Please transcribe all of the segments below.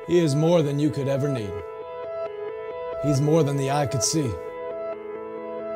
He is more than you could ever need. He's more than the eye could see.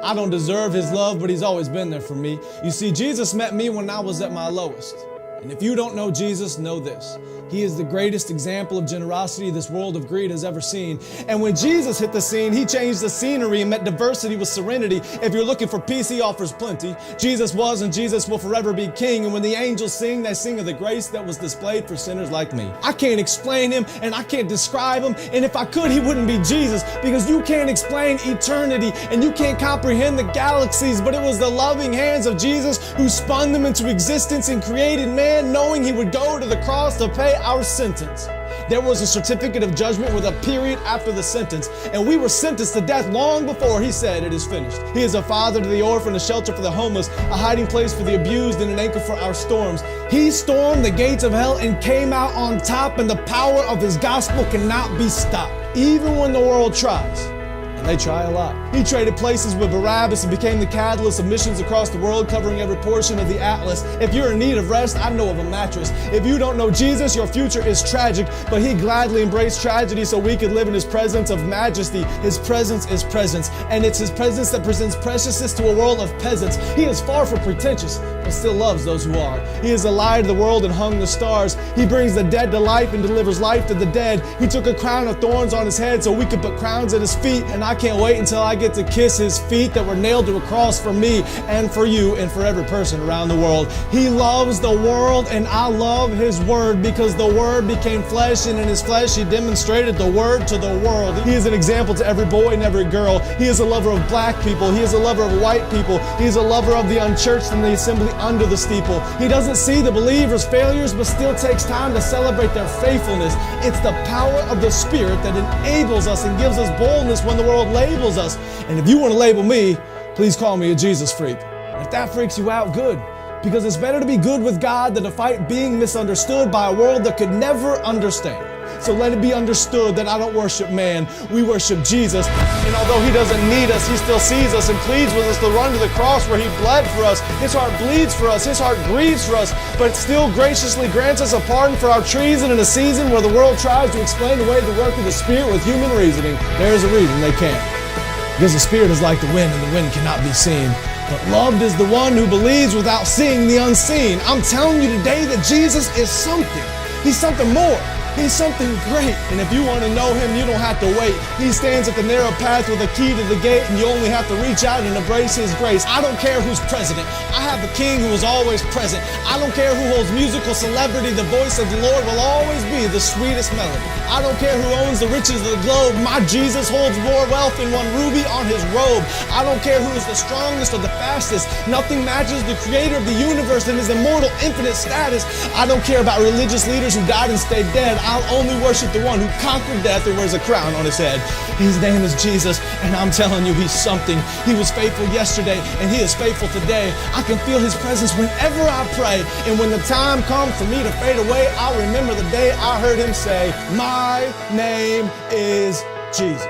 I don't deserve his love, but he's always been there for me. You see, Jesus met me when I was at my lowest. And if you don't know Jesus, know this. He is the greatest example of generosity this world of greed has ever seen. And when Jesus hit the scene, he changed the scenery and met diversity with serenity. If you're looking for peace, he offers plenty. Jesus was and Jesus will forever be king. And when the angels sing, they sing of the grace that was displayed for sinners like me. I can't explain him and I can't describe him. And if I could, he wouldn't be Jesus, because you can't explain eternity and you can't comprehend the galaxies. But it was the loving hands of Jesus who spun them into existence and created man, knowing he would go to the cross to pay our sentence. There was a certificate of judgment with a period after the sentence, and we were sentenced to death long before he said it is finished. He is a father to the orphan, a shelter for the homeless, a hiding place for the abused, and an anchor for our storms. He stormed the gates of hell and came out on top, and the power of his gospel cannot be stopped, even when the world tries. And they try a lot. He traded places with Barabbas and became the catalyst of missions across the world, covering every portion of the atlas. If you're in need of rest, I know of a mattress. If you don't know Jesus, your future is tragic, but he gladly embraced tragedy so we could live in his presence of majesty. His presence is presence, and it's his presence that presents preciousness to a world of peasants. He is far from pretentious, but still loves those who are. He is the light of the world and hung the stars. He brings the dead to life and delivers life to the dead. He took a crown of thorns on his head so we could put crowns at his feet, and I can't wait until I get to kiss his feet that were nailed to a cross for me and for you and for every person around the world. He loves the world, and I love his word, because the word became flesh, and in his flesh he demonstrated the word to the world. He is an example to every boy and every girl. He is a lover of black people. He is a lover of white people. He is a lover of the unchurched and the assembly under the steeple. He doesn't see the believers' failures, but still takes time to celebrate their faithfulness. It's the power of the Spirit that enables us and gives us boldness when the world labels us. And if you want to label me, please call me a Jesus freak. And if that freaks you out, good. Because it's better to be good with God than to fight being misunderstood by a world that could never understand. So let it be understood that I don't worship man, we worship Jesus. And although he doesn't need us, he still sees us and pleads with us to run to the cross where he bled for us. His heart bleeds for us, his heart grieves for us, but still graciously grants us a pardon for our treason in a season where the world tries to explain away the work of the Spirit with human reasoning. There is a reason they can't. Because the Spirit is like the wind, and the wind cannot be seen. But loved is the one who believes without seeing the unseen. I'm telling you today that Jesus is something. He's something more. He's something great. And if you want to know him, you don't have to wait. He stands at the narrow path with a key to the gate, and you only have to reach out and embrace his grace. I don't care who's president. I have a king who is always present. I don't care who holds musical celebrity. The voice of the Lord will always be the sweetest melody. I don't care who owns the riches of the globe. My Jesus holds more wealth than one ruby on his robe. I don't care who is the strongest or the fastest. Nothing matches the creator of the universe and his immortal, infinite status. I don't care about religious leaders who died and stayed dead. I'll only worship the one who conquered death and wears a crown on his head. His name is Jesus, and I'm telling you, he's something. He was faithful yesterday, and he is faithful today. I can feel his presence whenever I pray, and when the time comes for me to fade away, I'll remember the day I heard him say, "My name is Jesus."